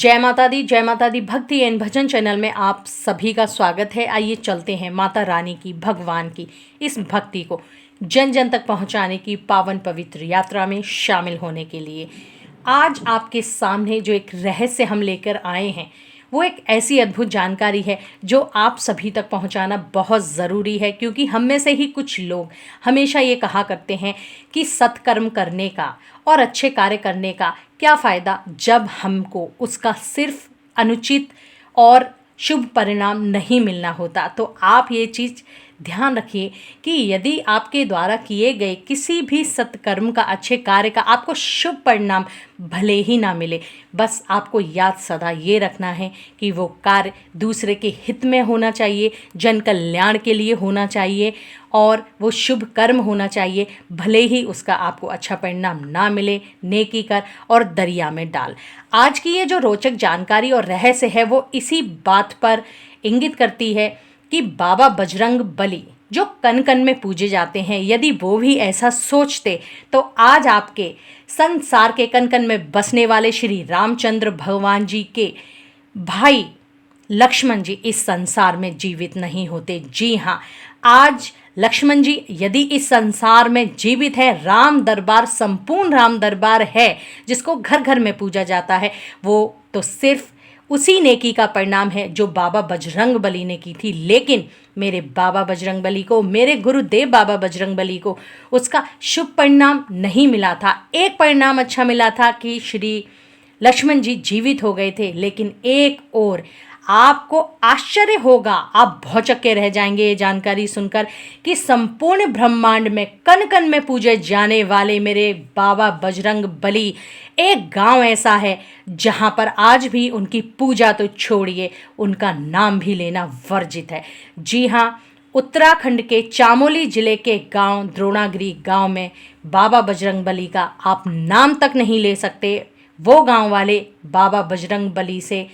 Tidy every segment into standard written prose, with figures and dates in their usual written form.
जय माता दी भक्ति एंड भजन चैनल में आप सभी का स्वागत है। आइए चलते हैं माता रानी की, भगवान की इस भक्ति को जन जन तक पहुंचाने की पावन पवित्र यात्रा में शामिल होने के लिए। आज आपके सामने जो एक रहस्य हम लेकर आए हैं वो एक ऐसी अद्भुत जानकारी है जो आप सभी तक पहुंचाना बहुत ज़रूरी है, क्योंकि हम में से ही कुछ लोग हमेशा ये कहा करते हैं कि सत्कर्म करने का और अच्छे कार्य करने का क्या फ़ायदा जब हमको उसका सिर्फ अनुचित और शुभ परिणाम नहीं मिलना होता। तो आप ये चीज़ ध्यान रखिए कि यदि आपके द्वारा किए गए किसी भी सत्कर्म का, अच्छे कार्य का आपको शुभ परिणाम भले ही ना मिले, बस आपको याद सदा ये रखना है कि वो कार्य दूसरे के हित में होना चाहिए, जन कल्याण के लिए होना चाहिए और वो शुभ कर्म होना चाहिए। भले ही उसका आपको अच्छा परिणाम ना मिले, नेकी कर और दरिया में डाल। आज की ये जो रोचक जानकारी और रहस्य है वो इसी बात पर इंगित करती है कि बाबा बजरंग बली जो कन कन में पूजे जाते हैं, यदि वो भी ऐसा सोचते तो आज आपके संसार के कन कन में बसने वाले श्री रामचंद्र भगवान जी के भाई लक्ष्मण जी इस संसार में जीवित नहीं होते। जी हाँ, आज लक्ष्मण जी यदि इस संसार में जीवित है, राम दरबार, संपूर्ण राम दरबार है जिसको घर घर में पूजा जाता है, वो तो सिर्फ उसी नेकी का परिणाम है जो बाबा बजरंग बली ने की थी। लेकिन मेरे बाबा बजरंग बली को, मेरे गुरुदेव बाबा बजरंग बली को उसका शुभ परिणाम नहीं मिला था। एक परिणाम अच्छा मिला था कि श्री लक्ष्मण जी जीवित हो गए थे, लेकिन एक और आपको आश्चर्य होगा, आप भौचक्के रह जाएंगे ये जानकारी सुनकर कि संपूर्ण ब्रह्मांड में कन कन में पूजे जाने वाले मेरे बाबा बजरंग बली, एक गांव ऐसा है जहां पर आज भी उनकी पूजा तो छोड़िए, उनका नाम भी लेना वर्जित है। जी हाँ, उत्तराखंड के चामोली जिले के गांव द्रोणागिरी गांव में बाबा बजरंग बली का आप नाम तक नहीं ले सकते। वो गांव वाले बाबा बजरंग बली से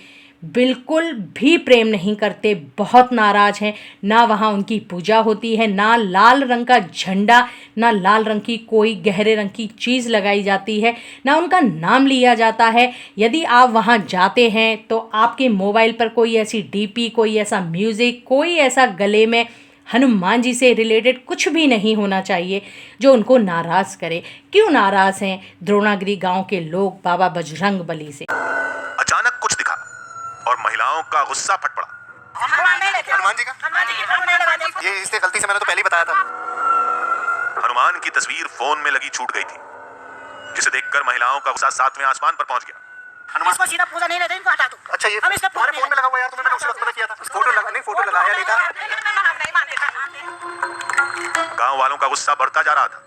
बिल्कुल भी प्रेम नहीं करते, बहुत नाराज हैं। ना वहाँ उनकी पूजा होती है, ना लाल रंग का झंडा, ना लाल रंग की कोई गहरे रंग की चीज़ लगाई जाती है, ना उनका नाम लिया जाता है। यदि आप वहाँ जाते हैं तो आपके मोबाइल पर कोई ऐसी डीपी, कोई ऐसा म्यूज़िक, कोई ऐसा गले में हनुमान जी से रिलेटेड कुछ भी नहीं होना चाहिए जो उनको नाराज़ करे। क्यों नाराज़ हैं द्रोणागिरी गाँव के लोग बाबा बजरंग बली से? अचानक कुछ दिखा और महिलाओं का गुस्सा फट पड़ा। हनुमान जी का ये इससे गलती से मैंने तो पहले ही बताया था। हनुमान की तस्वीर फोन में लगी छूट गई थी, जिसे देखकर महिलाओं का गुस्सा सातवें आसमान पर पहुंच गया। हनुमान इसको सीधा पूजा नहीं लेते, इनको हटा दो। अच्छा, ये हम इसका तुम्हारे फोन में लगा हुआ यार, तुमने उसी वक्त मना किया था। फोटो लगा नहीं, फोटो लगाया नहीं था। गांव वालों का गुस्सा बढ़ता जा रहा था।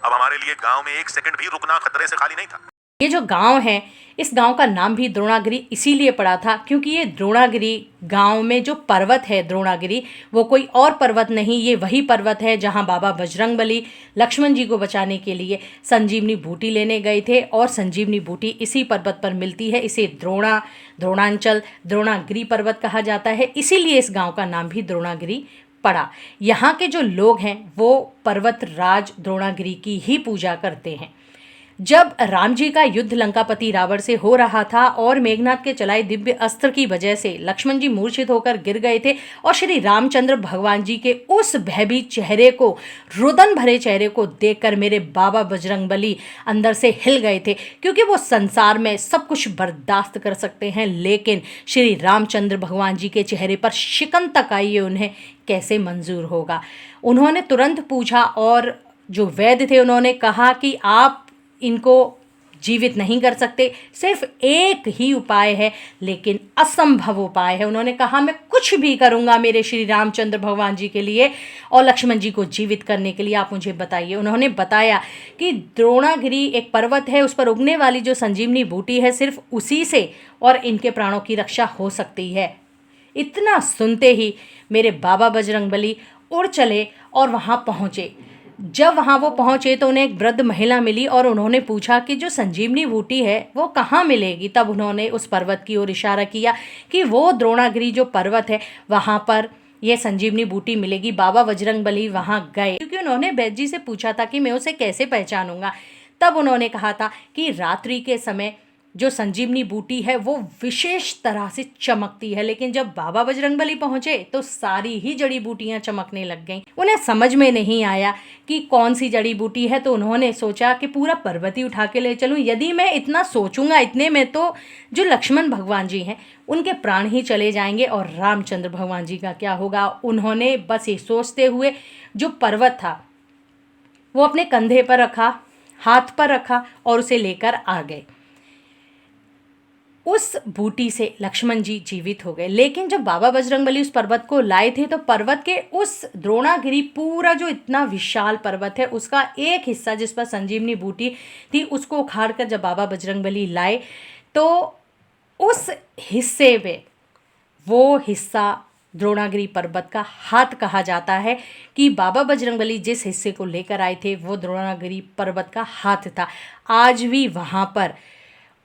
अब हमारे लिए गांव में एक सेकंड भी रुकना खतरे से खाली नहीं था। ये जो गांव है, इस गांव का नाम भी द्रोणागिरी इसीलिए पड़ा था क्योंकि ये द्रोणागिरी गांव में जो पर्वत है द्रोणागिरी, वो कोई और पर्वत नहीं, ये वही पर्वत है जहां बाबा बजरंग बली लक्ष्मण जी को बचाने के लिए संजीवनी बूटी लेने गए थे। और संजीवनी बूटी इसी पर्वत पर मिलती है। इसे द्रोणांचल, द्रोणागिरी पर्वत कहा जाता है, इसीलिए इस गाँव का नाम भी द्रोणागिरी पड़ा। यहाँ के जो लोग हैं वो पर्वत राज द्रोणागिरी की ही पूजा करते हैं। जब राम जी का युद्ध लंकापति रावण से हो रहा था और मेघनाथ के चलाए दिव्य अस्त्र की वजह से लक्ष्मण जी मूर्छित होकर गिर गए थे और श्री रामचंद्र भगवान जी के उस भयभीत चेहरे को, रुदन भरे चेहरे को देखकर मेरे बाबा बजरंग बली अंदर से हिल गए थे, क्योंकि वो संसार में सब कुछ बर्दाश्त कर सकते हैं, लेकिन श्री रामचंद्र भगवान जी के चेहरे पर शिकन तक आई, ये उन्हें कैसे मंजूर होगा। उन्होंने तुरंत पूछा और जो वैद्य थे उन्होंने कहा कि आप इनको जीवित नहीं कर सकते, सिर्फ एक ही उपाय है, लेकिन असंभव उपाय है। उन्होंने कहा मैं कुछ भी करूंगा मेरे श्री रामचंद्र भगवान जी के लिए और लक्ष्मण जी को जीवित करने के लिए, आप मुझे बताइए। उन्होंने बताया कि द्रोणागिरी एक पर्वत है, उस पर उगने वाली जो संजीवनी बूटी है, सिर्फ उसी से और इनके प्राणों की रक्षा हो सकती है। इतना सुनते ही मेरे बाबा बजरंग बली उड़ चले और वहाँ पहुँचे। जब वहाँ वो पहुँचे तो उन्हें एक वृद्ध महिला मिली और उन्होंने पूछा कि जो संजीवनी बूटी है वो कहाँ मिलेगी। तब उन्होंने उस पर्वत की ओर इशारा किया कि वो द्रोणागिरी जो पर्वत है वहाँ पर ये संजीवनी बूटी मिलेगी। बाबा बजरंग बली वहाँ गए क्योंकि उन्होंने वैद्य जी से पूछा था कि मैं उसे कैसे पहचानूंगा। तब उन्होंने कहा था कि रात्रि के समय जो संजीवनी बूटी है वो विशेष तरह से चमकती है, लेकिन जब बाबा बजरंगबली पहुंचे तो सारी ही जड़ी बूटियां चमकने लग गईं। उन्हें समझ में नहीं आया कि कौन सी जड़ी बूटी है, तो उन्होंने सोचा कि पूरा पर्वत ही उठा के ले चलूं। यदि मैं इतना सोचूंगा, इतने में तो जो लक्ष्मण भगवान जी हैं उनके प्राण ही चले जाएंगे और रामचंद्र भगवान जी का क्या होगा। उन्होंने बस ये सोचते हुए जो पर्वत था वो अपने कंधे पर रखा, हाथ पर रखा और उसे लेकर आ गए। उस बूटी से लक्ष्मण जी जीवित हो गए। लेकिन जब बाबा बजरंगबली उस पर्वत को लाए थे तो पर्वत के उस द्रोणागिरी, पूरा जो इतना विशाल पर्वत है, उसका एक हिस्सा जिस पर संजीवनी बूटी थी उसको उखाड़ कर जब बाबा बजरंगबली लाए तो उस हिस्से में, वो हिस्सा द्रोणागिरी पर्वत का हाथ कहा जाता है कि बाबा बजरंगबली जिस हिस्से को लेकर आए थे वो द्रोणागिरी पर्वत का हाथ था। आज भी वहाँ पर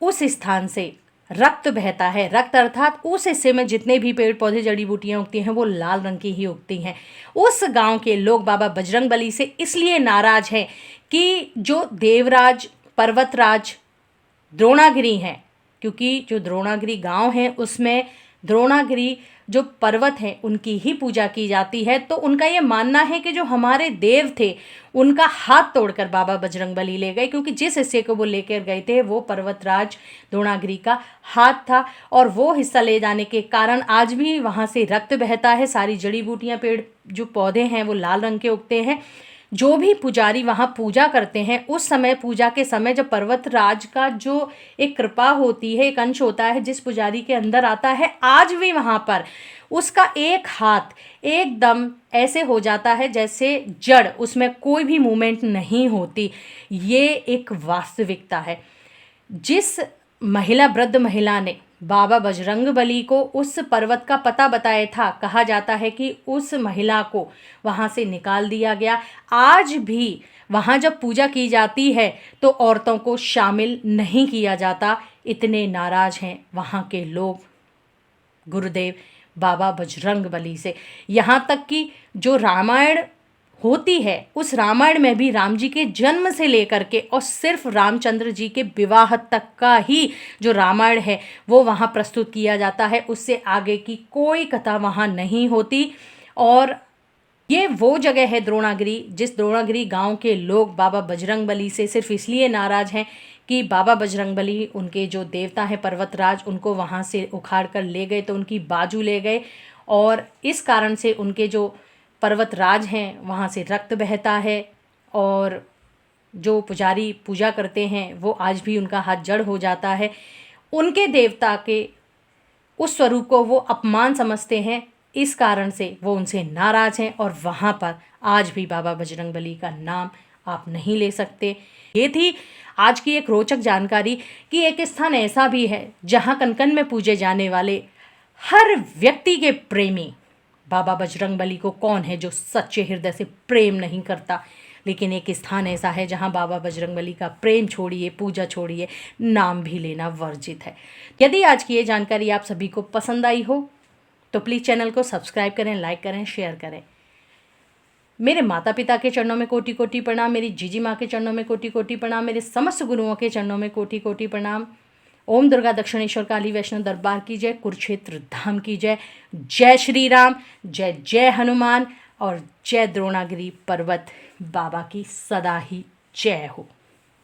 उस स्थान से रक्त बहता है। रक्त अर्थात उस हिस्से में जितने भी पेड़ पौधे जड़ी बूटियाँ उगती हैं वो लाल रंग की ही उगती हैं। उस गांव के लोग बाबा बजरंगबली से इसलिए नाराज हैं कि जो देवराज पर्वतराज द्रोणागिरी हैं, क्योंकि जो द्रोणागिरी गांव है उसमें द्रोणागिरी जो पर्वत हैं उनकी ही पूजा की जाती है। तो उनका ये मानना है कि जो हमारे देव थे उनका हाथ तोड़कर बाबा बजरंगबली ले गए, क्योंकि जिस हिस्से को वो लेकर गए थे वो पर्वतराज द्रोणागिरी का हाथ था और वो हिस्सा ले जाने के कारण आज भी वहाँ से रक्त बहता है। सारी जड़ी बूटियाँ, पेड़ जो पौधे हैं वो लाल रंग के उगते हैं। जो भी पुजारी वहाँ पूजा करते हैं उस समय, पूजा के समय, जब पर्वतराज का जो एक कृपा होती है, एक अंश होता है जिस पुजारी के अंदर आता है, आज भी वहाँ पर उसका एक हाथ एकदम ऐसे हो जाता है जैसे जड़, उसमें कोई भी मूवमेंट नहीं होती। ये एक वास्तविकता है। जिस महिला, वृद्ध महिला ने बाबा बजरंगबली को उस पर्वत का पता बताया था, कहा जाता है कि उस महिला को वहाँ से निकाल दिया गया। आज भी वहाँ जब पूजा की जाती है तो औरतों को शामिल नहीं किया जाता। इतने नाराज हैं वहाँ के लोग गुरुदेव बाबा बजरंगबली से। यहाँ तक कि जो रामायण होती है उस रामायण में भी राम जी के जन्म से लेकर के और सिर्फ रामचंद्र जी के विवाह तक का ही जो रामायण है वो वहाँ प्रस्तुत किया जाता है। उससे आगे की कोई कथा वहाँ नहीं होती। और ये वो जगह है द्रोणागिरी, जिस द्रोणागिरी गांव के लोग बाबा बजरंगबली से सिर्फ इसलिए नाराज़ हैं कि बाबा बजरंगबली, उनके जो देवता हैं पर्वतराज, उनको वहाँ से उखाड़ कर ले गए, तो उनकी बाजू ले गए और इस कारण से उनके जो पर्वतराज हैं वहाँ से रक्त बहता है और जो पुजारी पूजा करते हैं वो आज भी उनका हाथ जड़ हो जाता है। उनके देवता के उस स्वरूप को वो अपमान समझते हैं, इस कारण से वो उनसे नाराज़ हैं और वहाँ पर आज भी बाबा बजरंगबली का नाम आप नहीं ले सकते। ये थी आज की एक रोचक जानकारी कि एक स्थान ऐसा भी है जहाँ कनकन में पूजे जाने वाले हर व्यक्ति के प्रेमी बाबा बजरंगबली को कौन है जो सच्चे हृदय से प्रेम नहीं करता। लेकिन एक स्थान ऐसा है जहां बाबा बजरंगबली का प्रेम छोड़िए, पूजा छोड़िए, नाम भी लेना वर्जित है। यदि आज की ये जानकारी आप सभी को पसंद आई हो तो प्लीज़ चैनल को सब्सक्राइब करें, लाइक करें, शेयर करें। मेरे माता पिता के चरणों में कोटि कोटि प्रणाम, मेरी जीजी माँ के चरणों में कोटि कोटि प्रणाम, मेरे समस्त गुरुओं के चरणों में कोटि कोटि प्रणाम। ओम दुर्गा दक्षिणेश्वर काली वैष्णो दरबार की जय, कुरुक्षेत्र धाम की जय। जय श्री राम, जय जय हनुमान और जय द्रोणागिरी पर्वत बाबा की सदा ही जय हो।